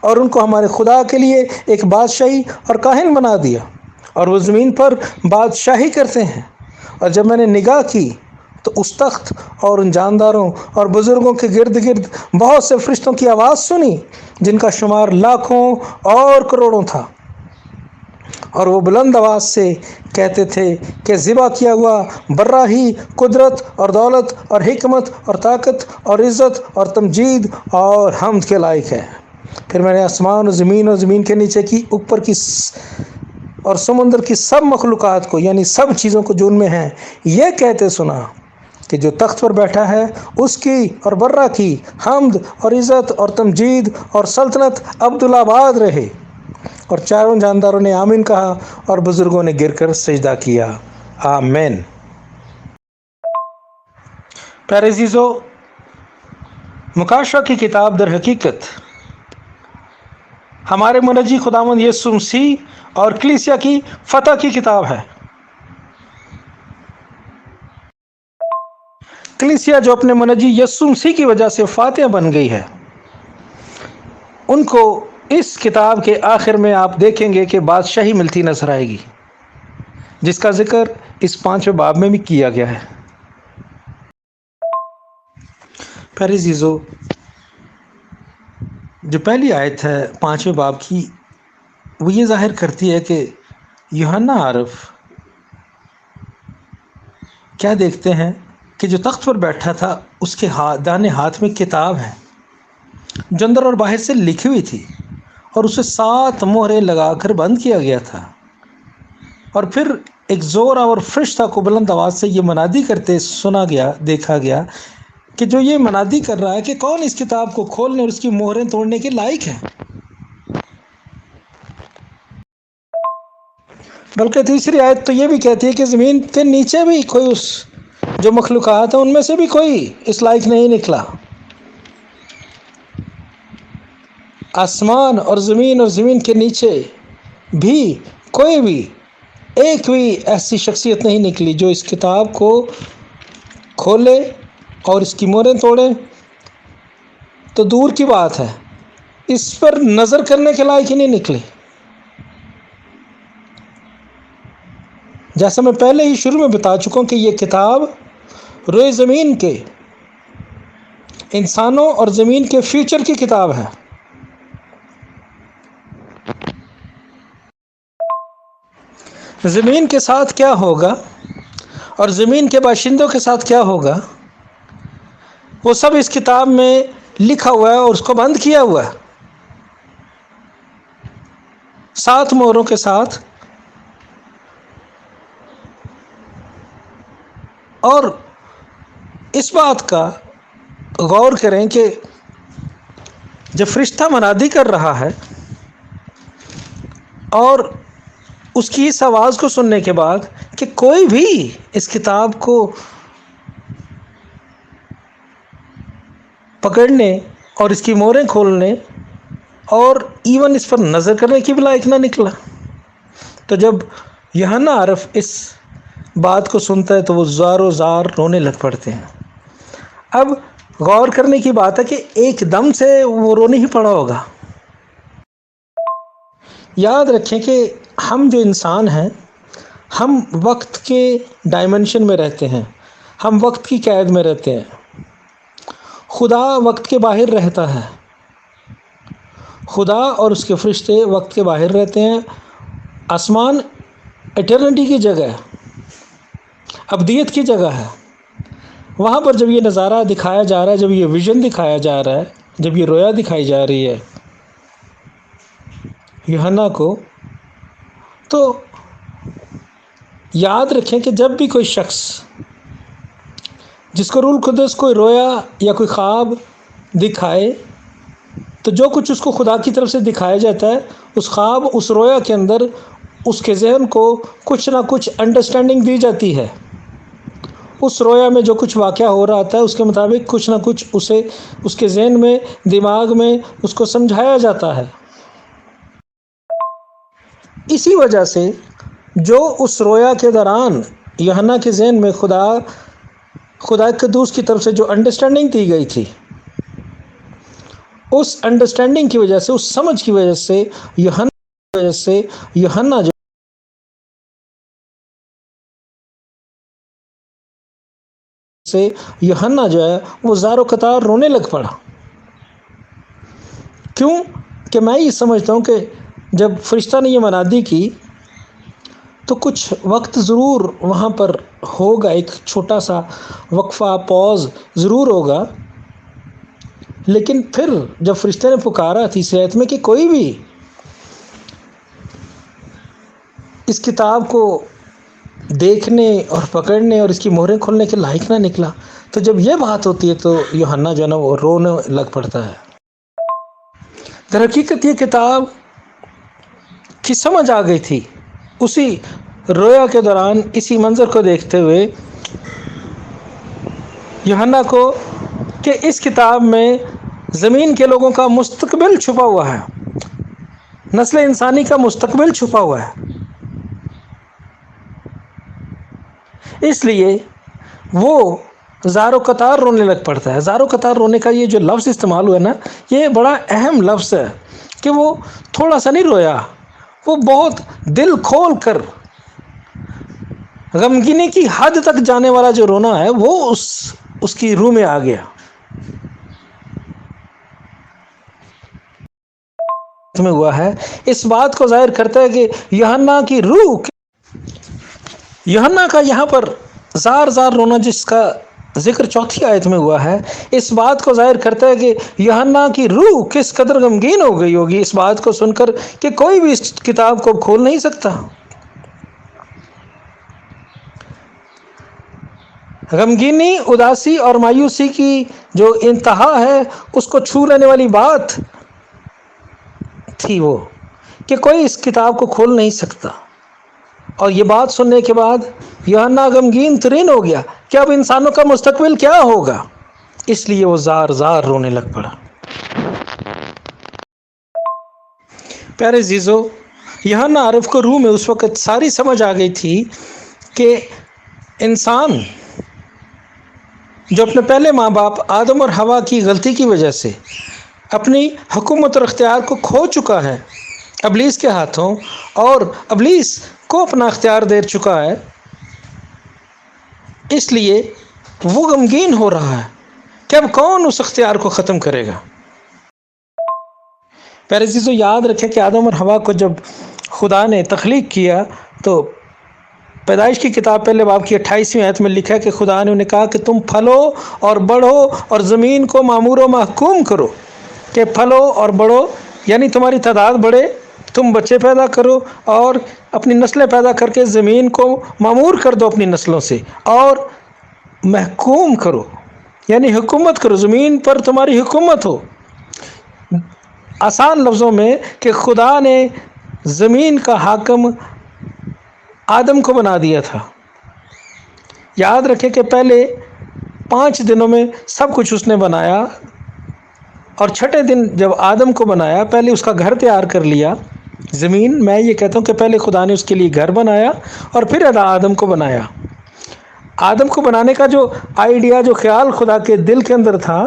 اور ان کو ہمارے خدا کے لیے ایک بادشاہی اور کاہن بنا دیا، اور وہ زمین پر بادشاہی کرتے ہیں۔ اور جب میں نے نگاہ کی تو اس تخت اور ان جانداروں اور بزرگوں کے گرد گرد بہت سے فرشتوں کی آواز سنی، جن کا شمار لاکھوں اور کروڑوں تھا، اور وہ بلند آواز سے کہتے تھے کہ ذبح کیا ہوا برہ ہی قدرت اور دولت اور حکمت اور طاقت اور عزت اور تمجید اور حمد کے لائق ہے۔ پھر میں نے آسمان اور زمین کے نیچے کی اوپر کی اور سمندر کی سب مخلوقات کو، یعنی سب چیزوں کو جو ان میں ہیں، یہ کہتے سنا کہ جو تخت پر بیٹھا ہے اس کی اور برہ کی حمد اور عزت اور تمجید اور سلطنت عبدالآباد رہے۔ اور چاروں جانداروں نے آمین کہا، اور بزرگوں نے گر کر سجدہ کیا، آمین۔ پیارے عزیزو، مکاشفہ کی کتاب در حقیقت ہمارے منجی خداوند یسوع مسیح اور کلیسیا کی فتح کی کتاب ہے۔ کلیسیا جو اپنے منجی یسوع مسیح کی وجہ سے فاتح بن گئی ہے، ان کو اس کتاب کے آخر میں آپ دیکھیں گے کہ بادشاہی ملتی نظر آئے گی، جس کا ذکر اس 5ویں باب میں بھی کیا گیا ہے۔ پیارے عزیزو، جو پہلی آیت ہے 5ویں باب کی، وہ یہ ظاہر کرتی ہے کہ یوحنا عارف کیا دیکھتے ہیں کہ جو تخت پر بیٹھا تھا اس کے دانے ہاتھ میں کتاب ہے جو اندر اور باہر سے لکھی ہوئی تھی، اور اسے 7 مہریں لگا کر بند کیا گیا تھا۔ اور پھر ایک زور اور فرشتہ کو بلند آواز سے یہ منادی کرتے سنا گیا، دیکھا گیا کہ جو یہ منادی کر رہا ہے کہ کون اس کتاب کو کھولنے اور اس کی مہریں توڑنے کے لائق ہے۔ بلکہ تیسری آیت تو یہ بھی کہتی ہے کہ زمین کے نیچے بھی کوئی اس جو مخلوقات ہیں ان میں سے بھی کوئی اس لائق نہیں نکلا۔ آسمان اور زمین کے نیچے بھی کوئی بھی ایک بھی ایسی شخصیت نہیں نکلی جو اس کتاب کو کھولے اور اس کی مہریں توڑے، تو دور کی بات ہے، اس پر نظر کرنے کے لائق ہی نہیں نکلے۔ جیسا میں پہلے ہی شروع میں بتا چکا ہوں کہ یہ کتاب روئے زمین کے انسانوں اور زمین کے فیوچر کی کتاب ہے۔ زمین کے ساتھ کیا ہوگا اور زمین کے باشندوں کے ساتھ کیا ہوگا، وہ سب اس کتاب میں لکھا ہوا ہے اور اس کو بند کیا ہوا ہے 7 مہروں کے ساتھ۔ اور اس بات کا غور کریں کہ جب فرشتہ منادی کر رہا ہے اور اس کی اس آواز کو سننے کے بعد کہ کوئی بھی اس کتاب کو پکڑنے اور اس کی مہریں کھولنے اور ایون اس پر نظر کرنے کی بھی لائق نہ نکلا، تو جب یوحنا عارف اس بات کو سنتا ہے تو وہ زار رونے لگ پڑتے ہیں۔ اب غور کرنے کی بات ہے کہ ایک دم سے وہ رونے ہی پڑا ہوگا۔ یاد رکھیں کہ ہم جو انسان ہیں، ہم وقت کے ڈائمنشن میں رہتے ہیں، ہم وقت کی قید میں رہتے ہیں۔ خدا وقت کے باہر رہتا ہے، خدا اور اس کے فرشتے وقت کے باہر رہتے ہیں۔ آسمان ایٹرنٹی کی جگہ ہے، ابدیت کی جگہ ہے۔ وہاں پر جب یہ نظارہ دکھایا جا رہا ہے، جب یہ ویژن دکھایا جا رہا ہے، جب یہ رویا دکھائی جا رہی ہے یوحنا کو، تو یاد رکھیں کہ جب بھی کوئی شخص جس کو روح القدس کوئی رویا یا کوئی خواب دکھائے، تو جو کچھ اس کو خدا کی طرف سے دکھایا جاتا ہے، اس خواب اس رویا کے اندر اس کے ذہن کو کچھ نہ کچھ انڈرسٹینڈنگ دی جاتی ہے۔ اس رویا میں جو کچھ واقعہ ہو رہا ہوتا ہے اس کے مطابق کچھ نہ کچھ اسے اس کے ذہن میں، دماغ میں اس کو سمجھایا جاتا ہے۔ اسی وجہ سے جو اس رویا کے دوران یوحنا کے ذہن میں خدا قدوس کی طرف سے جو انڈرسٹینڈنگ دی گئی تھی، اس انڈرسٹینڈنگ کی وجہ سے، اس سمجھ کی وجہ سے یوحنا جو ہے وہ زار و قطار رونے لگ پڑا۔ کیوں کہ میں یہ سمجھتا ہوں کہ جب فرشتہ نے یہ منادی کی تو کچھ وقت ضرور وہاں پر ہوگا، ایک چھوٹا سا وقفہ، پوز ضرور ہوگا، لیکن پھر جب فرشتے نے پکارا تیسری آیت میں کہ کوئی بھی اس کتاب کو دیکھنے اور پکڑنے اور اس کی مہریں کھولنے کے لائق نہ نکلا، تو جب یہ بات ہوتی ہے تو یوحنا جو ہے نا وہ رونے لگ پڑتا ہے۔ در حقیقت یہ کتاب کی سمجھ آ گئی تھی اسی رویا کے دوران، اسی منظر کو دیکھتے ہوئے یوحنا کو، کہ اس کتاب میں زمین کے لوگوں کا مستقبل چھپا ہوا ہے، نسل انسانی کا مستقبل چھپا ہوا ہے۔ اس لیے وہ زار و قطار رونے لگ پڑتا ہے۔ زار و قطار رونے کا یہ جو لفظ استعمال ہوا ہے نا، یہ بڑا اہم لفظ ہے کہ وہ تھوڑا سا نہیں رویا، وہ بہت دل کھول کر غمگینی کی حد تک جانے والا جو رونا ہے وہ اس کی روح میں آ گیا۔ میں ہوا ہے، اس بات کو ظاہر کرتا ہے کہ یوحنا کی روح، یوحنا کا یہاں پر زار زار رونا جس کا ذکر چوتھی آیت میں ہوا ہے، اس بات کو ظاہر کرتا ہے کہ یوحنا کی روح کس قدر غمگین ہو گئی ہوگی اس بات کو سن کر کہ کوئی بھی اس کتاب کو کھول نہیں سکتا۔ غمگینی، اداسی اور مایوسی کی جو انتہا ہے اس کو چھو لینے والی بات تھی وہ، کہ کوئی اس کتاب کو کھول نہیں سکتا۔ اور یہ بات سننے کے بعد یوحنا غمگین ترین ہو گیا کہ اب انسانوں کا مستقبل کیا ہوگا، اس لیے وہ زار زار رونے لگ پڑا۔ پیارے عزیزو، یوحنا عارف کو روح میں اس وقت ساری سمجھ آ گئی تھی کہ انسان جو اپنے پہلے ماں باپ آدم اور حوا کی غلطی کی وجہ سے اپنی حکومت اور اختیار کو کھو چکا ہے ابلیس کے ہاتھوں، اور ابلیس کو اپنا اختیار دے چکا ہے، اس لیے وہ غمگین ہو رہا ہے کہ اب کون اس اختیار کو ختم کرے گا۔ پیارے عزیزو، یاد رکھیں کہ آدم اور حوا کو جب خدا نے تخلیق کیا تو پیدائش کی کتاب پہلے باب کی 28ویں آیت میں لکھا ہے کہ خدا نے انہیں کہا کہ تم پھلو اور بڑھو اور زمین کو معمور و محکوم کرو، کہ پھلو اور بڑھو یعنی تمہاری تعداد بڑھے، تم بچے پیدا کرو اور اپنی نسلیں پیدا کر کے زمین کو معمور کر دو اپنی نسلوں سے، اور محکوم کرو یعنی حکومت کرو، زمین پر تمہاری حکومت ہو۔ آسان لفظوں میں کہ خدا نے زمین کا حاکم آدم کو بنا دیا تھا۔ یاد رکھیں کہ پہلے 5 دنوں میں سب کچھ اس نے بنایا، اور چھٹے دن جب آدم کو بنایا پہلے اس کا گھر تیار کر لیا زمین۔ میں یہ کہتا ہوں کہ پہلے خدا نے اس کے لیے گھر بنایا اور پھر آدم کو بنایا۔ آدم کو بنانے کا جو آئیڈیا، جو خیال خدا کے دل کے اندر تھا،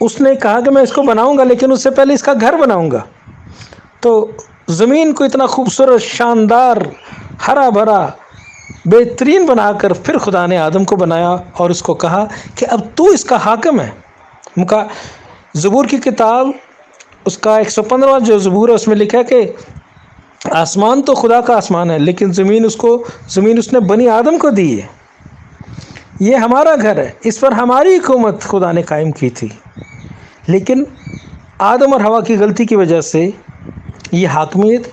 اس نے کہا کہ میں اس کو بناؤں گا لیکن اس سے پہلے اس کا گھر بناؤں گا۔ تو زمین کو اتنا خوبصورت، شاندار، ہرا بھرا، بہترین بنا کر پھر خدا نے آدم کو بنایا اور اس کو کہا کہ اب تو اس کا حاکم ہے۔ زبور کی کتاب اس کا 115واں جو زبور ہے اس میں لکھا ہے کہ آسمان تو خدا کا آسمان ہے لیکن زمین اس نے بنی آدم کو دی ہے، یہ ہمارا گھر ہے، اس پر ہماری حکومت خدا نے قائم کی تھی، لیکن آدم اور حوا کی غلطی کی وجہ سے یہ حاکمیت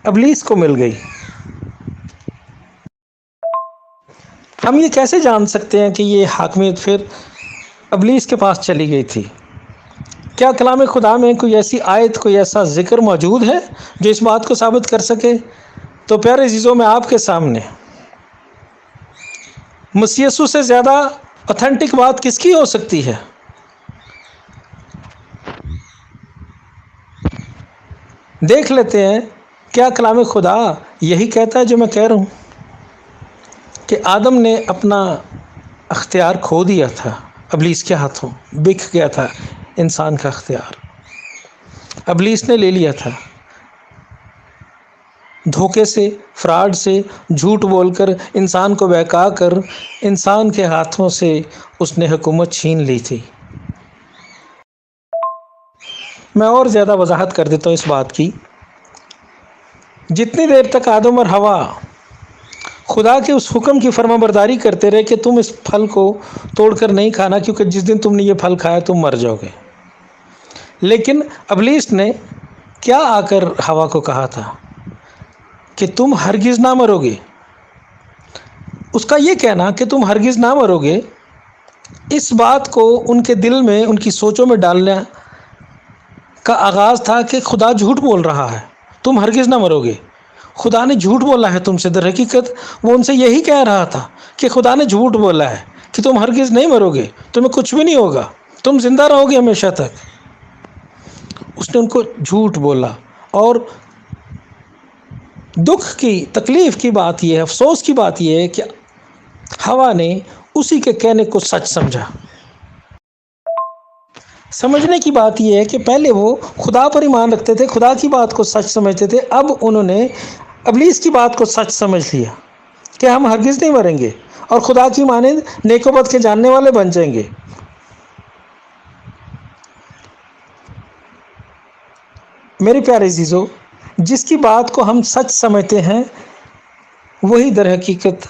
ابلیس کو مل گئی۔ ہم یہ کیسے جان سکتے ہیں کہ یہ حاکمیت پھر ابلیس کے پاس چلی گئی تھی؟ کیا کلام خدا میں کوئی ایسی آیت، کوئی ایسا ذکر موجود ہے جو اس بات کو ثابت کر سکے؟ تو پیارے عزیزوں، میں آپ کے سامنے مسیح یسوع سے زیادہ اوتھینٹک بات کس کی ہو سکتی ہے؟ دیکھ لیتے ہیں کیا کلام خدا یہی کہتا ہے جو میں کہہ رہا ہوں، کہ آدم نے اپنا اختیار کھو دیا تھا ابلیس کے ہاتھوں، بک گیا تھا، انسان کا اختیار ابلیس نے لے لیا تھا۔ دھوکے سے، فراڈ سے، جھوٹ بول کر، انسان کو بہکا کر انسان کے ہاتھوں سے اس نے حکومت چھین لی تھی۔ میں اور زیادہ وضاحت کر دیتا ہوں اس بات کی۔ جتنی دیر تک آدم اور حوا خدا کے اس حکم کی فرما برداری کرتے رہے کہ تم اس پھل کو توڑ کر نہیں کھانا، کیونکہ جس دن تم نے یہ پھل کھایا تم مر جاؤ گے، لیکن ابلیس نے کیا آ کر حوا کو کہا تھا کہ تم ہرگز نہ مرو گے۔ اس کا یہ کہنا کہ تم ہرگز نہ مرو گے، اس بات کو ان کے دل میں، ان کی سوچوں میں ڈالنے کا آغاز تھا کہ خدا جھوٹ بول رہا ہے، تم ہرگز نہ مرو گے، خدا نے جھوٹ بولا ہے تم سے۔ در حقیقت وہ ان سے یہی کہہ رہا تھا کہ خدا نے جھوٹ بولا ہے کہ تم ہرگز نہیں مرو گے، تمہیں کچھ بھی نہیں ہوگا، تم زندہ رہو گے ہمیشہ تک۔ اس نے ان کو جھوٹ بولا، اور دکھ کی، تکلیف کی بات یہ ہے، افسوس کی بات یہ ہے کہ حوا نے اسی کے کہنے کو سچ سمجھا۔ سمجھنے کی بات یہ ہے کہ پہلے وہ خدا پر ایمان رکھتے تھے، خدا کی بات کو سچ سمجھتے تھے، اب انہوں نے ابلیس کی بات کو سچ سمجھ لیا کہ ہم ہرگز نہیں مریں گے اور خدا کی مانند نیک و بد کے جاننے والے بن جائیں گے۔ میرے پیارے عزیزو، جس کی بات کو ہم سچ سمجھتے ہیں وہی در حقیقت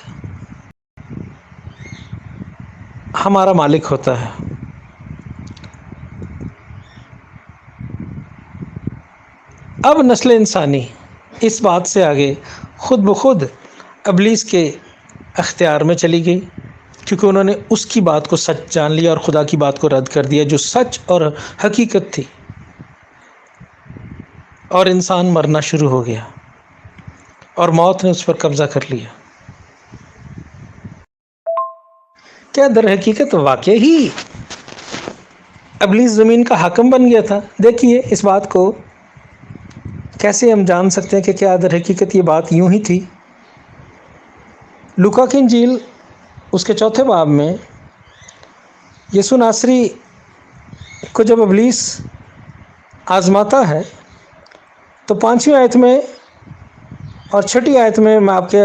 ہمارا مالک ہوتا ہے۔ اب نسل انسانی اس بات سے آگے خود بخود ابلیس کے اختیار میں چلی گئی، کیونکہ انہوں نے اس کی بات کو سچ جان لیا اور خدا کی بات کو رد کر دیا جو سچ اور حقیقت تھی، اور انسان مرنا شروع ہو گیا اور موت نے اس پر قبضہ کر لیا۔ کیا در حقیقت واقع ہی ابلیس زمین کا حاکم بن گیا تھا؟ دیکھیے اس بات کو کیسے ہم جان سکتے ہیں کہ کیا در حقیقت یہ بات یوں ہی تھی۔ لوکا کی انجیل اس کے 4 باب میں یسوع ناصری کو جب ابلیس آزماتا ہے تو 5ویں آیت میں اور 6 آیت میں آپ کے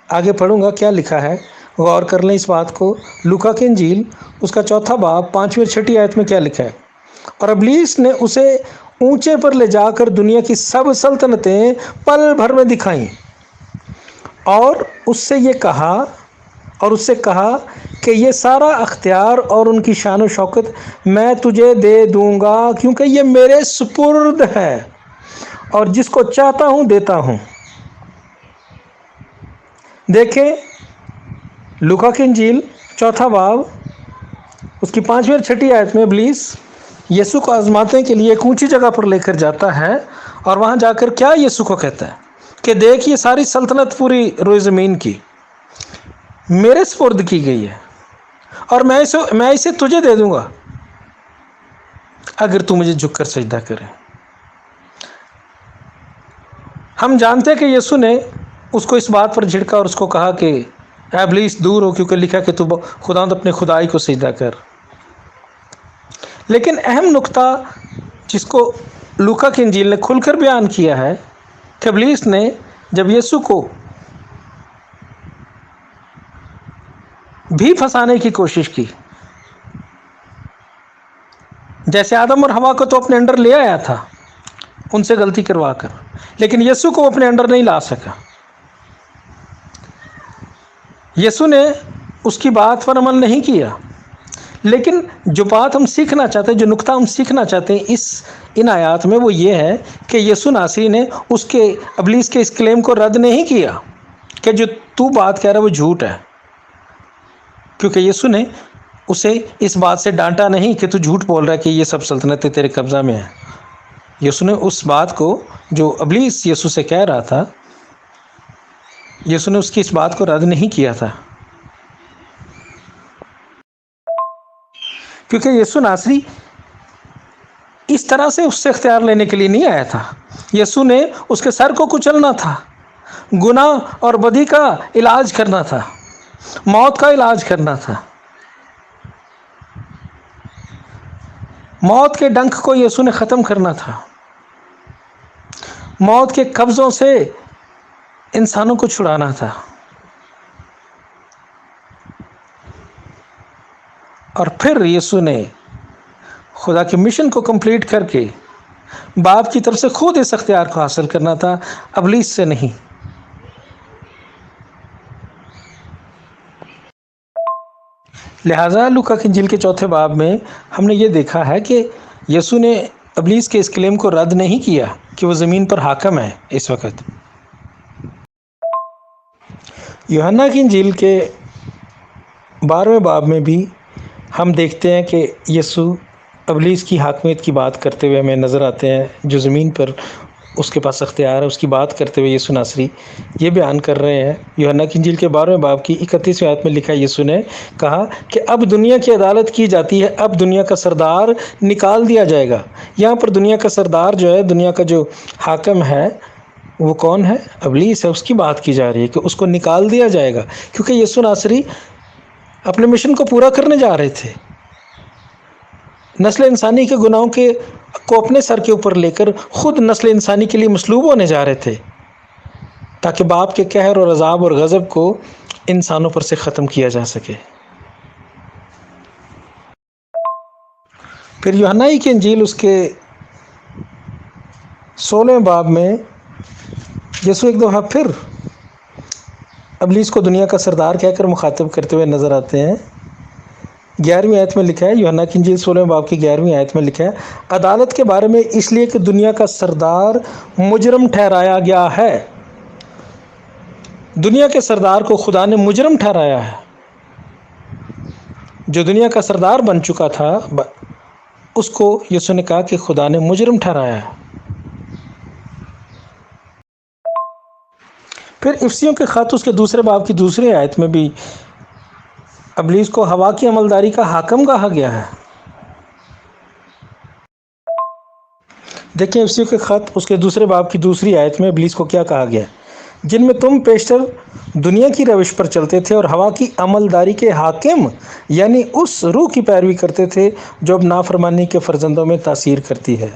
آگے پڑھوں گا کیا لکھا ہے، غور کر لیں اس بات کو۔ لوکا کی انجیل اس کا 4 باب 5ویں اور 6 آیت میں کیا لکھا ہے؟ اور ابلیس نے اسے اونچے پر لے جا کر دنیا کی سب سلطنتیں پل بھر میں دکھائیں اور اس سے کہا کہ یہ سارا اختیار اور ان کی شان و شوکت میں تجھے دے دوں گا، کیونکہ یہ میرے سپرد ہے اور جس کو چاہتا ہوں دیتا ہوں۔ دیکھیں لوکا کی انجیل 4 باب اس کی 5ویں اور 6 آیت میں ابلیس یسوع کو آزمانے کے لیے ایک اونچی جگہ پر لے کر جاتا ہے، اور وہاں جا کر کیا یسوع کو کہتا ہے کہ دیکھ یہ ساری سلطنت پوری روئے زمین کی میرے سپرد کی گئی ہے، اور میں اسے تجھے دے دوں گا اگر تو مجھے جھک کر سجدہ کرے۔ ہم جانتے ہیں کہ یسوع نے اس کو اس بات پر جھڑکا اور اس کو کہا کہ اے ابلیس دور ہو، کیونکہ لکھا کہ تو خداوند اپنے خدائی کو سجدہ کر۔ لیکن اہم نقطہ جس کو لوکا کی انجیل نے کھل کر بیان کیا ہے کہ ابلیس نے جب یسوع کو بھی پھنسانے کی کوشش کی، جیسے آدم اور حوا کو تو اپنے انڈر لے آیا تھا ان سے غلطی کروا کر، لیکن یسوع کو اپنے انڈر نہیں لا سکا۔ یسوع نے اس کی بات پر عمل نہیں کیا، لیکن جو بات ہم سیکھنا چاہتے ہیں، جو نقطہ ہم سیکھنا چاہتے ہیں ان آیات میں، وہ یہ ہے کہ یسوع ناصری نے ابلیس کے اس کلیم کو رد نہیں کیا کہ جو تو بات کہہ رہا ہے وہ جھوٹ ہے، کیونکہ یسوع نے اسے اس بات سے ڈانٹا نہیں کہ تو جھوٹ بول رہا ہے کہ یہ سب سلطنتیں تیرے قبضہ میں ہیں۔ یسوع نے اس بات کو جو ابلیس یسوع سے کہہ رہا تھا، یسوع نے اس کی اس بات کو رد نہیں کیا تھا، کیونکہ یسوع ناصری اس طرح سے اس سے اختیار لینے کے لیے نہیں آیا تھا۔ یسوع نے اس کے سر کو کچلنا تھا، گناہ اور بدی کا علاج کرنا تھا، موت کا علاج کرنا تھا۔ موت کے ڈنک کو یسوع نے ختم کرنا تھا، موت کے قبضوں سے انسانوں کو چھڑانا تھا، اور پھر یسوع نے خدا کے مشن کو کمپلیٹ کر کے باپ کی طرف سے خود اس اختیار کو حاصل کرنا تھا، ابلیس سے نہیں۔ لہٰذا لوکا کی انجیل کے 4 باب میں ہم نے یہ دیکھا ہے کہ یسوع نے ابلیس کے اس کلیم کو رد نہیں کیا کہ وہ زمین پر حاکم ہے اس وقت۔ یوحنا کی انجیل کے 12ویں باب میں بھی ہم دیکھتے ہیں کہ یسوع ابلیس کی حاکمیت کی بات کرتے ہوئے ہمیں نظر آتے ہیں، جو زمین پر اس کے پاس اختیار ہے، اس کی بات کرتے ہوئے یسوع ناصری یہ بیان کر رہے ہیں۔ یوحنا کی انجیل کے 12ویں باب کی 31ویں آیت میں لکھا ہے، یسوع نے کہا کہ اب دنیا کی عدالت کی جاتی ہے، اب دنیا کا سردار نکال دیا جائے گا۔ یہاں پر دنیا کا سردار جو ہے، دنیا کا جو حاکم ہے، وہ کون ہے؟ ابلیس ہے، اس کی بات کی جا رہی ہے کہ اس کو نکال دیا جائے گا، کیونکہ یسوع ناصری اپنے مشن کو پورا کرنے جا رہے تھے، نسل انسانی کے گناہوں کو اپنے سر کے اوپر لے کر خود نسل انسانی کے لیے مصلوب ہونے جا رہے تھے، تاکہ باپ کے قہر اور عذاب اور غضب کو انسانوں پر سے ختم کیا جا سکے۔ پھر یوحنا کی انجیل اس کے 16ویں باب میں یسوع ایک دفعہ پھر ابلیس کو دنیا کا سردار کہہ کر مخاطب کرتے ہوئے نظر آتے ہیں۔ 11ویں آیت میں لکھا ہے، یوحنا کی انجیل 16ویں باب کی 11ویں آیت میں لکھا ہے، عدالت کے بارے میں اس لیے کہ دنیا کا سردار مجرم ٹھہرایا گیا ہے۔ دنیا کے سردار کو خدا نے مجرم ٹھہرایا ہے، جو دنیا کا سردار بن چکا تھا اس کو یسوع نے کہا کہ خدا نے مجرم ٹھہرایا ہے۔ پھر افسیوں کے خط اس کے 2 باب کی 2 آیت میں بھی ابلیس کو ہوا کی عملداری کا حاکم کہا گیا ہے۔ دیکھیں افسیوں کے خط اس کے 2 باب کی 2 آیت میں ابلیس کو کیا کہا گیا ہے، جن میں تم پیشتر دنیا کی روش پر چلتے تھے اور ہوا کی عملداری کے حاکم یعنی اس روح کی پیروی کرتے تھے جو اب نافرمانی کے فرزندوں میں تاثیر کرتی ہے۔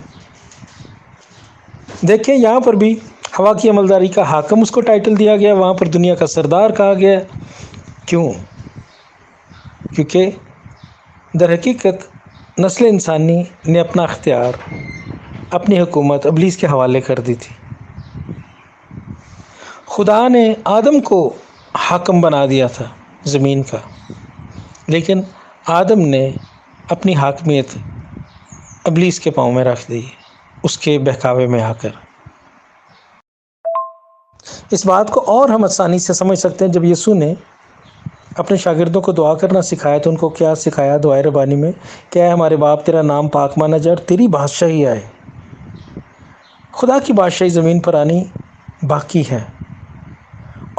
دیکھیں یہاں پر بھی ہوا کی عملداری کا حاکم اس کو ٹائٹل دیا گیا، وہاں پر دنیا کا سردار کہا گیا۔ کیوں؟ کیونکہ در حقیقت نسل انسانی نے اپنا اختیار، اپنی حکومت ابلیس کے حوالے کر دی تھی۔ خدا نے آدم کو حاکم بنا دیا تھا زمین کا، لیکن آدم نے اپنی حاکمیت ابلیس کے پاؤں میں رکھ دی، اس کے بہکاوے میں آ کر۔ اس بات کو اور ہم آسانی سے سمجھ سکتے ہیں جب یسوع نے اپنے شاگردوں کو دعا کرنا سکھایا تو ان کو کیا سکھایا دعائے ربانی میں؟ کہ اے ہمارے باپ، تیرا نام پاک مانا جائے اور تیری بادشاہی آئے۔ خدا کی بادشاہی زمین پر آنی باقی ہے،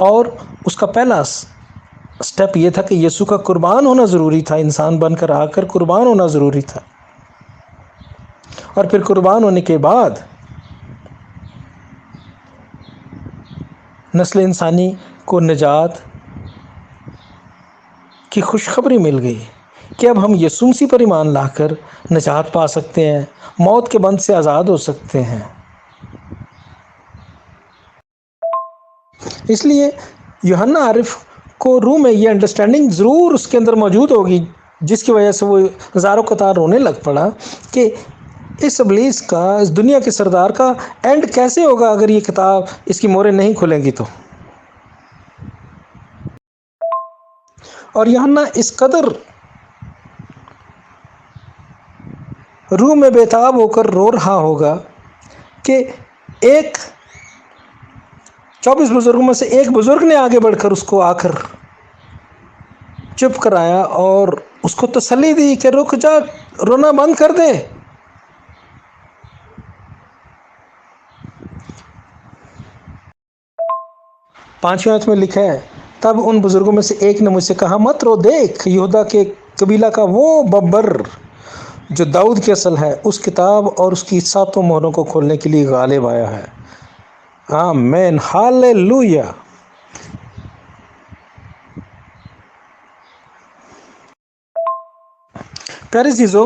اور اس کا پہلا سٹیپ یہ تھا کہ یسوع کا قربان ہونا ضروری تھا، انسان بن کر آ کر قربان ہونا ضروری تھا، اور پھر قربان ہونے کے بعد نسل انسانی کو نجات کی خوشخبری مل گئی کہ اب ہم یسوع مسیح پر ایمان لا کر نجات پا سکتے ہیں، موت کے بند سے آزاد ہو سکتے ہیں۔ اس لیے یوحنا عارف کو روح میں یہ انڈرسٹینڈنگ ضرور اس کے اندر موجود ہوگی، جس کی وجہ سے وہ زاروں قطار رونے لگ پڑا کہ اس ابلیس کا، اس دنیا کے سردار کا اینڈ کیسے ہوگا اگر یہ کتاب، اس کی موریں نہیں کھلیں گی تو۔ اور یوحنا اس قدر روح میں بےتاب ہو کر رو رہا ہوگا کہ 24 بزرگوں میں سے ایک بزرگ نے آگے بڑھ کر اس کو آ کر چپ کرایا اور اس کو تسلی دی کہ رک جا، رونا بند کر دے۔ پانچویں آیت میں لکھا ہے، تب ان بزرگوں میں سے ایک نے مجھ سے کہا، مت رو، دیکھ یہودا کے قبیلہ کا وہ ببر جو داؤد کی اصل ہے، اس کتاب اور اس کی 7 مہروں کو کھولنے کے لیے غالب آیا ہے۔ آمین، ہاللویا۔ پیارے عزیزو،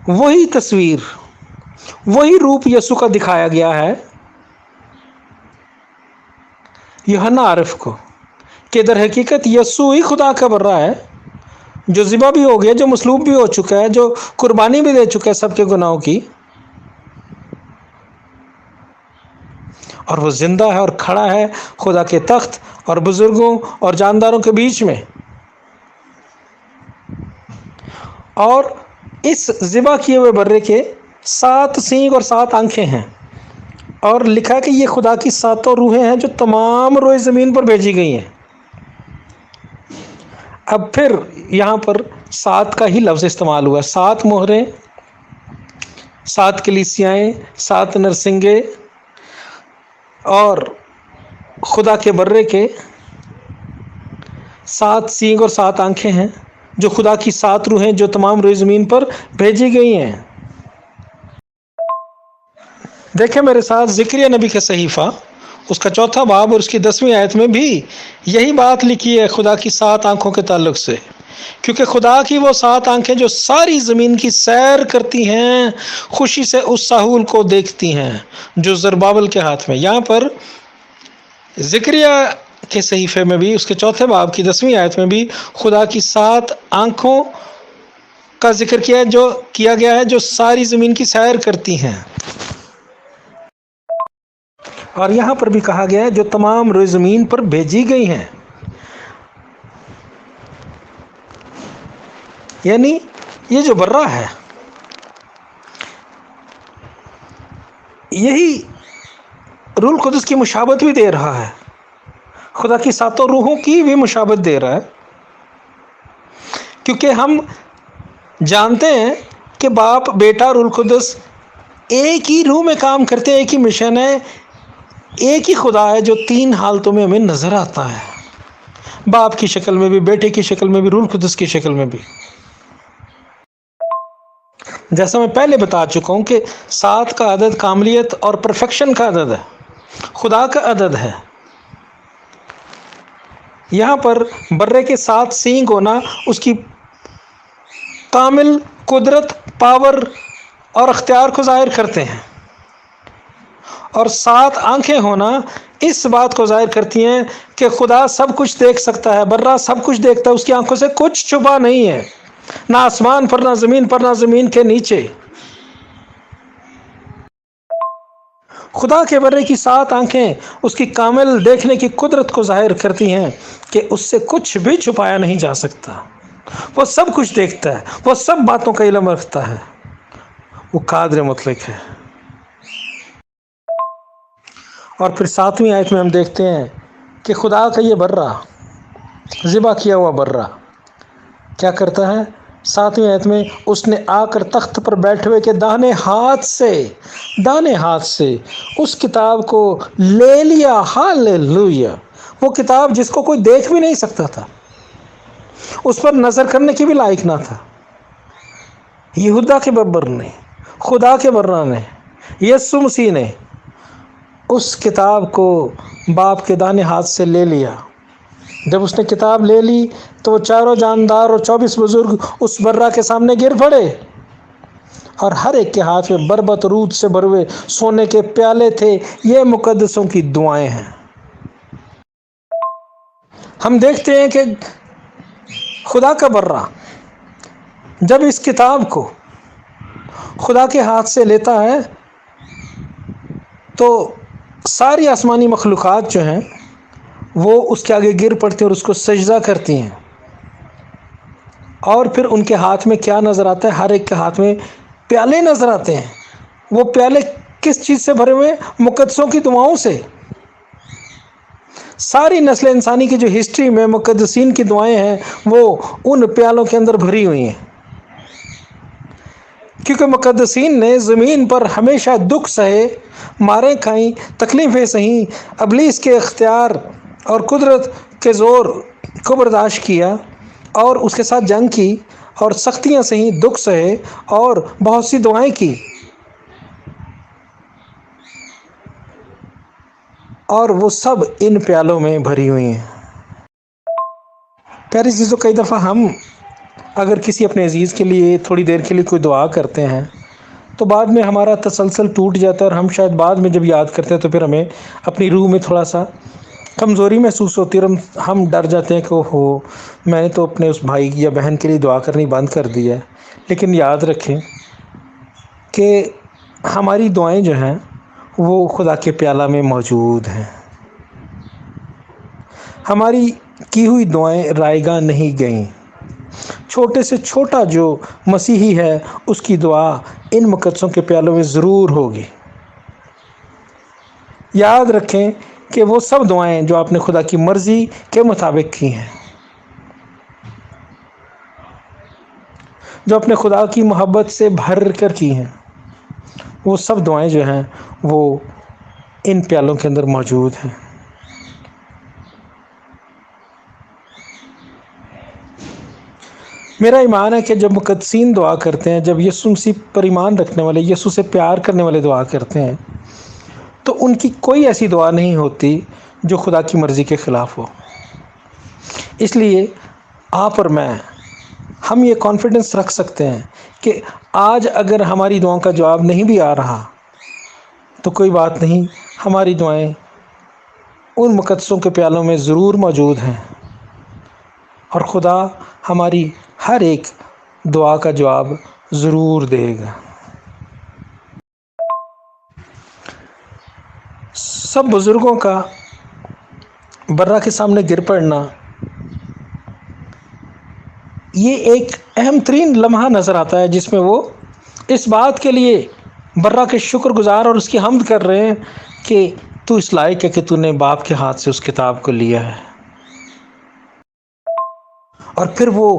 وہی تصویر، وہی روپ یسوع کا دکھایا گیا ہے یوحنا عارف کو، کہ در حقیقت یسوع ہی خدا کا برہ ہے، جو ذبح بھی ہو گیا، جو مصلوب بھی ہو چکا ہے، جو قربانی بھی دے چکا ہے سب کے گناہوں کی، اور وہ زندہ ہے اور کھڑا ہے خدا کے تخت اور بزرگوں اور جانداروں کے بیچ میں، اور اس ذبح کیے ہوئے برے کے 7 سینگ اور 7 آنکھیں ہیں، اور لکھا کہ یہ خدا کی 7 روحیں ہیں جو تمام روئے زمین پر بھیجی گئی ہیں۔ اب پھر یہاں پر 7 کا ہی لفظ استعمال ہوا، 7 مہریں، 7 کلیسیائیں، 7 نرسنگے، اور خدا کے برے کے 7 سینگ اور 7 آنکھیں ہیں، جو خدا کی 7 روحیں جو تمام روئے زمین پر بھیجی گئی ہیں۔ دیکھیں میرے ساتھ ذکریہ نبی کا صحیفہ، اس کا 4 باب اور اس کی 10ویں آیت میں بھی یہی بات لکھی ہے خدا کی 7 آنکھوں کے تعلق سے، کیونکہ خدا کی وہ 7 آنکھیں جو ساری زمین کی سیر کرتی ہیں، خوشی سے اس ساحول کو دیکھتی ہیں جو زربابل کے ہاتھ میں۔ یہاں پر ذکریہ کے صحیفے میں بھی اس کے 4 باب کی 10ویں آیت میں بھی خدا کی 7 آنکھوں کا ذکر کیا گیا ہے جو ساری زمین کی سیر کرتی ہیں، اور یہاں پر بھی کہا گیا ہے جو تمام روئے زمین پر بھیجی گئی ہیں، یعنی یہ جو برہ ہے یہی روح القدس کی مشابہت بھی دے رہا ہے، خدا کی 7 روحوں کی بھی مشابہت دے رہا ہے، کیونکہ ہم جانتے ہیں کہ باپ، بیٹا، روح القدس ایک ہی روح میں کام کرتے ہیں، ایک ہی مشن ہے، ایک ہی خدا ہے جو 3 حالتوں میں ہمیں نظر آتا ہے، باپ کی شکل میں بھی، بیٹے کی شکل میں بھی، روح القدس کی شکل میں بھی۔ جیسا میں پہلے بتا چکا ہوں کہ 7 کا عدد کاملیت اور پرفیکشن کا عدد ہے، خدا کا عدد ہے۔ یہاں پر برے کے 7 سینگ ہونا اس کی کامل قدرت، پاور اور اختیار کو ظاہر کرتے ہیں، اور 7 آنکھیں ہونا اس بات کو ظاہر کرتی ہیں کہ خدا سب کچھ دیکھ سکتا ہے، برہ سب کچھ دیکھتا ہے، اس کی آنکھوں سے کچھ چھپا نہیں ہے، نہ آسمان پر، نہ زمین پر، نہ زمین کے نیچے۔ خدا کے برے کی 7 آنکھیں اس کی کامل دیکھنے کی قدرت کو ظاہر کرتی ہیں کہ اس سے کچھ بھی چھپایا نہیں جا سکتا، وہ سب کچھ دیکھتا ہے، وہ سب باتوں کا علم رکھتا ہے، وہ قادر مطلق ہے۔ اور پھر 7ویں آیت میں ہم دیکھتے ہیں کہ خدا کا یہ برہ، ذبح کیا ہوا برہ کیا کرتا ہے؟ 7ویں آیت میں اس نے آ کر تخت پر بیٹھے ہوئے کے داہنے ہاتھ سے اس کتاب کو لے لیا۔ ہاللیلویا! وہ کتاب جس کو کوئی دیکھ بھی نہیں سکتا تھا، اس پر نظر کرنے کی بھی لائق نہ تھا، یہودا کے ببر نے، خدا کے برہ نے، یسوع مسیح نے اس کتاب کو باپ کے داہنے ہاتھ سے لے لیا۔ جب اس نے کتاب لے لی تو وہ 4 جاندار اور 24 بزرگ اس برہ کے سامنے گر پڑے، اور ہر ایک کے ہاتھ میں بربط رود سے بھرے ہوئے سونے کے پیالے تھے، یہ مقدسوں کی دعائیں ہیں۔ ہم دیکھتے ہیں کہ خدا کا برہ جب اس کتاب کو خدا کے ہاتھ سے لیتا ہے تو ساری آسمانی مخلوقات جو ہیں وہ اس کے آگے گر پڑتی ہیں اور اس کو سجدہ کرتی ہیں، اور پھر ان کے ہاتھ میں کیا نظر آتا ہے؟ ہر ایک کے ہاتھ میں پیالے نظر آتے ہیں۔ وہ پیالے کس چیز سے بھرے ہوئے؟ مقدسوں کی دعاؤں سے۔ ساری نسل انسانی کی جو ہسٹری میں مقدسین کی دعائیں ہیں وہ ان پیالوں کے اندر بھری ہوئی ہیں، کیونکہ مقدسین نے زمین پر ہمیشہ دکھ سہے، ماریں کھائیں، تکلیفیں سہیں، ابلیس کے اختیار اور قدرت کے زور کو برداشت کیا اور اس کے ساتھ جنگ کی، اور سختیاں سہیں، دکھ سہے اور بہت سی دعائیں کی، اور وہ سب ان پیالوں میں بھری ہوئی ہیں۔ پیاری چیزوں، کئی دفعہ ہم اگر کسی اپنے عزیز کے لیے تھوڑی دیر کے لیے کوئی دعا کرتے ہیں تو بعد میں ہمارا تسلسل ٹوٹ جاتا ہے، اور ہم شاید بعد میں جب یاد کرتے ہیں تو پھر ہمیں اپنی روح میں تھوڑا سا کمزوری محسوس ہوتی ہے، اور ہم ڈر جاتے ہیں کہ اوہو میں نے تو اپنے اس بھائی یا بہن کے لیے دعا کرنی بند کر دی ہے۔ لیکن یاد رکھیں کہ ہماری دعائیں جو ہیں وہ خدا کے پیالہ میں موجود ہیں۔ ہماری کی ہوئی دعائیں رائے گاہ نہیں گئیں۔ چھوٹے سے چھوٹا جو مسیحی ہے اس کی دعا ان مقدسوں کے پیالوں میں ضرور ہوگی۔ یاد رکھیں کہ وہ سب دعائیں جو آپ نے خدا کی مرضی کے مطابق کی ہیں، جو اپنے خدا کی محبت سے بھر کر کی ہیں، وہ سب دعائیں جو ہیں وہ ان پیالوں کے اندر موجود ہیں۔ میرا ایمان ہے کہ جب مقدسین دعا کرتے ہیں، جب یسوع مسیح پر ایمان رکھنے والے، یسوع سے پیار کرنے والے دعا کرتے ہیں، تو ان کی کوئی ایسی دعا نہیں ہوتی جو خدا کی مرضی کے خلاف ہو۔ اس لیے آپ اور میں ہم یہ کانفیڈنس رکھ سکتے ہیں کہ آج اگر ہماری دعاؤں کا جواب نہیں بھی آ رہا تو کوئی بات نہیں، ہماری دعائیں ان مقدسوں کے پیالوں میں ضرور موجود ہیں، اور خدا ہماری ہر ایک دعا کا جواب ضرور دے گا۔ سب بزرگوں کا برہ کے سامنے گر پڑنا یہ ایک اہم ترین لمحہ نظر آتا ہے، جس میں وہ اس بات کے لیے برہ کے شکر گزار اور اس کی حمد کر رہے ہیں کہ تو اس لائق ہے کہ تو نے باپ کے ہاتھ سے اس کتاب کو لیا ہے۔ اور پھر وہ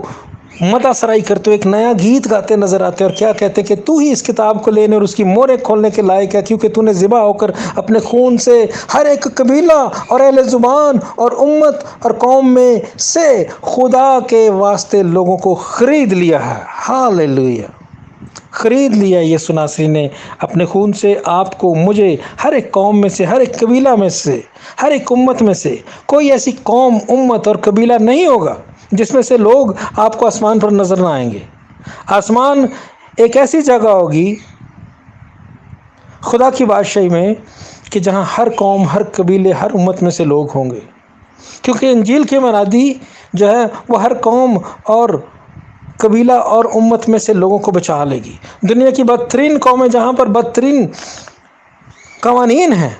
مدح سرائی کرتے ہوئے ایک نیا گیت گاتے نظر آتے ہیں، اور کیا کہتے ہیں کہ تو ہی اس کتاب کو لینے اور اس کی مورے کھولنے کے لائق ہے، کیونکہ تو نے ذبح ہو کر اپنے خون سے ہر ایک قبیلہ اور اہل زبان اور امت اور قوم میں سے خدا کے واسطے لوگوں کو خرید لیا ہے۔ ہاللیلویہ! خرید لیا یسوع ناصری نے اپنے خون سے آپ کو، مجھے، ہر ایک قوم میں سے، ہر ایک قبیلہ میں سے، ہر ایک امت میں سے۔ کوئی ایسی قوم، امت اور قبیلہ نہیں ہوگا جس میں سے لوگ آپ کو آسمان پر نظر نہ آئیں گے۔ آسمان ایک ایسی جگہ ہوگی خدا کی بادشاہی میں کہ جہاں ہر قوم، ہر قبیلے، ہر امت میں سے لوگ ہوں گے، کیونکہ انجیل کی منادی جو ہے وہ ہر قوم اور قبیلہ اور امت میں سے لوگوں کو بچا لے گی۔ دنیا کی بدترین قومیں جہاں پر بدترین قوانین ہیں،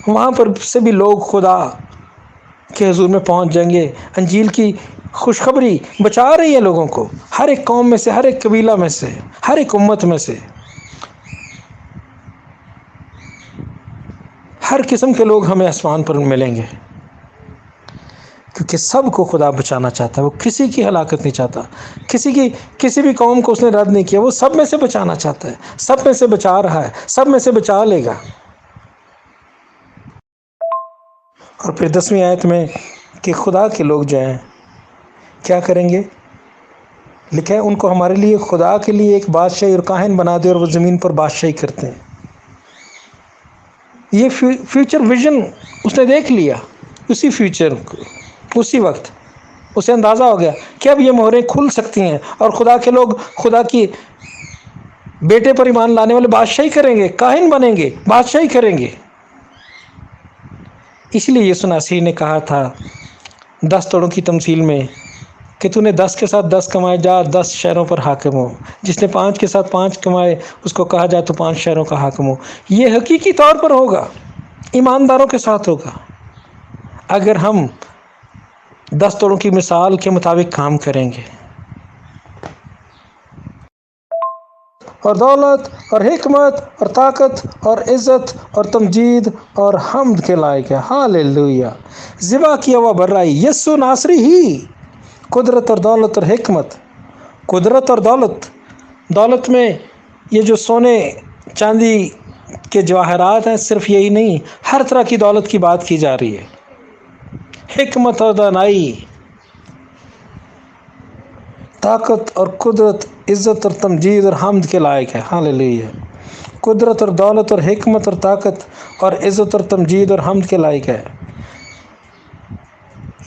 وہاں پر سے بھی لوگ خدا کے حضور میں پہنچ جائیں گے۔ انجیل کی خوشخبری بچا رہی ہے لوگوں کو، ہر ایک قوم میں سے، ہر ایک قبیلہ میں سے، ہر ایک امت میں سے، ہر قسم کے لوگ ہمیں آسمان پر ملیں گے، کیونکہ سب کو خدا بچانا چاہتا ہے۔ وہ کسی کی ہلاکت نہیں چاہتا، کسی بھی قوم کو اس نے رد نہیں کیا، وہ سب میں سے بچانا چاہتا ہے، سب میں سے بچا رہا ہے، سب میں سے بچا لے گا۔ اور پھر 10ویں آیت میں کہ خدا کے لوگ جو ہیں کیا کریں گے؟ لکھا ہے ان کو ہمارے لیے، خدا کے لیے ایک بادشاہی اور کاہن بنا دے، اور وہ زمین پر بادشاہی کرتے ہیں۔ یہ فیوچر ویژن اس نے دیکھ لیا، اسی فیوچر کو، اسی وقت اسے اندازہ ہو گیا کہ اب یہ مہریں کھل سکتی ہیں، اور خدا کے لوگ خدا کی بیٹے پر ایمان لانے والے بادشاہی کریں گے، کاہن بنیں گے، بادشاہی کریں گے۔ اس لیے یسوع ناصری نے کہا تھا 10 توڑوں کی تمثیل میں کہ تو نے 10 کے ساتھ 10 کمائے، جا 10 شہروں پر حاکم ہو۔ جس نے 5 کے ساتھ 5 کمائے، اس کو کہا جائے تو 5 شہروں کا حاکم ہو۔ یہ حقیقی طور پر ہوگا، ایمانداروں کے ساتھ ہوگا، اگر ہم 10 توڑوں کی مثال کے مطابق کام کریں گے۔ اور دولت اور حکمت اور طاقت اور عزت اور تمجید اور حمد کے لائق ہے۔ ہاللیلویہ! ذبح کیا ہوا برائی یسوع ناصری ہی قدرت اور دولت اور حکمت، قدرت اور دولت میں یہ جو سونے چاندی کے جواہرات ہیں، صرف یہی نہیں، ہر طرح کی دولت کی بات کی جا رہی ہے۔ حکمت اور دانائی، طاقت اور قدرت، عزت اور تمجید اور حمد کے لائق ہے۔ ہاللیلویہ! قدرت اور دولت اور حکمت اور طاقت اور عزت اور تمجید اور حمد کے لائق ہے۔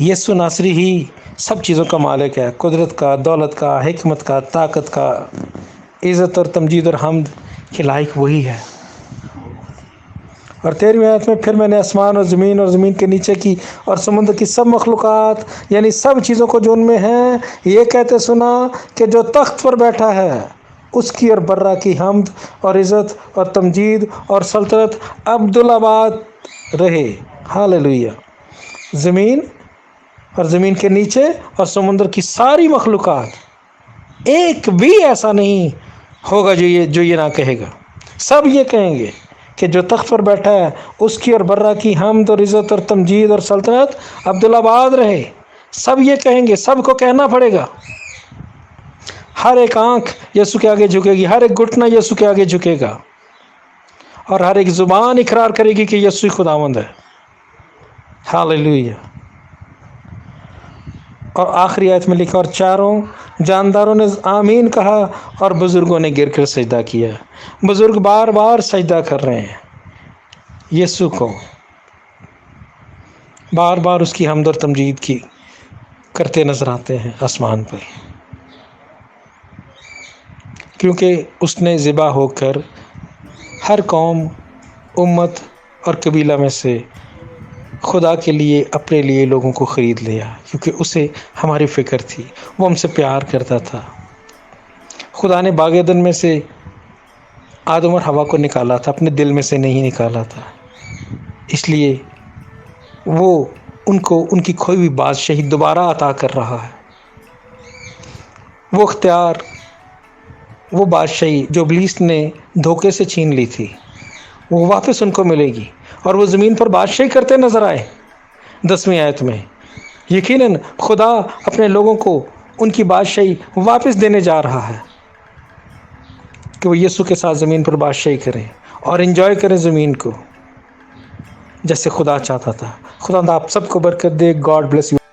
یسوع ناصری ہی سب چیزوں کا مالک ہے، قدرت کا، دولت کا، حکمت کا، طاقت کا، عزت اور تمجید اور حمد کے لائق وہی ہے۔ اور 13ویں آیت میں پھر میں نے آسمان اور زمین کے نیچے کی اور سمندر کی سب مخلوقات یعنی سب چیزوں کو جو ان میں ہیں یہ کہتے سنا کہ جو تخت پر بیٹھا ہے اس کی اور برہ کی حمد اور عزت اور تمجید اور سلطنت ابدالآباد رہے۔ ہاللیلویہ۔ زمین اور زمین کے نیچے اور سمندر کی ساری مخلوقات، ایک بھی ایسا نہیں ہوگا جو یہ نہ کہے گا، سب یہ کہیں گے کہ جو تخت پر بیٹھا ہے اس کی اور برہ کی حمد اور عزت اور تمجید اور سلطنت عبدالآباد رہے۔ سب یہ کہیں گے، سب کو کہنا پڑے گا۔ ہر ایک آنکھ یسوع کے آگے جھکے گی، ہر ایک گھٹنا یسوع کے آگے جھکے گا، اور ہر ایک زبان اقرار کرے گی کہ یسوع خداوند ہے۔ ہاللیلویہ۔ اور آخری آیت میں لکھا اور چاروں جانداروں نے آمین کہا اور بزرگوں نے گر کر سجدہ کیا۔ بزرگ بار بار سجدہ کر رہے ہیں یسوع کو، بار بار اس کی حمد اور تمجید کی کرتے نظر آتے ہیں آسمان پر، کیونکہ اس نے ذبح ہو کر ہر قوم، امت اور قبیلہ میں سے خدا کے لیے اپنے لیے لوگوں کو خرید لیا، کیونکہ اسے ہماری فکر تھی، وہ ہم سے پیار کرتا تھا۔ خدا نے باغ عدن میں سے آدم اور حوا کو نکالا تھا، اپنے دل میں سے نہیں نکالا تھا، اس لیے وہ ان کو ان کی کھوئی ہوئی بادشاہی دوبارہ عطا کر رہا ہے۔ وہ اختیار، وہ بادشاہی جو ابلیس نے دھوکے سے چھین لی تھی، وہ واپس ان کو ملے گی، اور وہ زمین پر بادشاہی کرتے نظر آئے۔ 10ویں آیت میں یقیناً خدا اپنے لوگوں کو ان کی بادشاہی واپس دینے جا رہا ہے کہ وہ یسوع کے ساتھ زمین پر بادشاہی کریں اور انجوائے کریں زمین کو جیسے خدا چاہتا تھا۔ خدا آپ سب کو برکت دے۔ God bless you.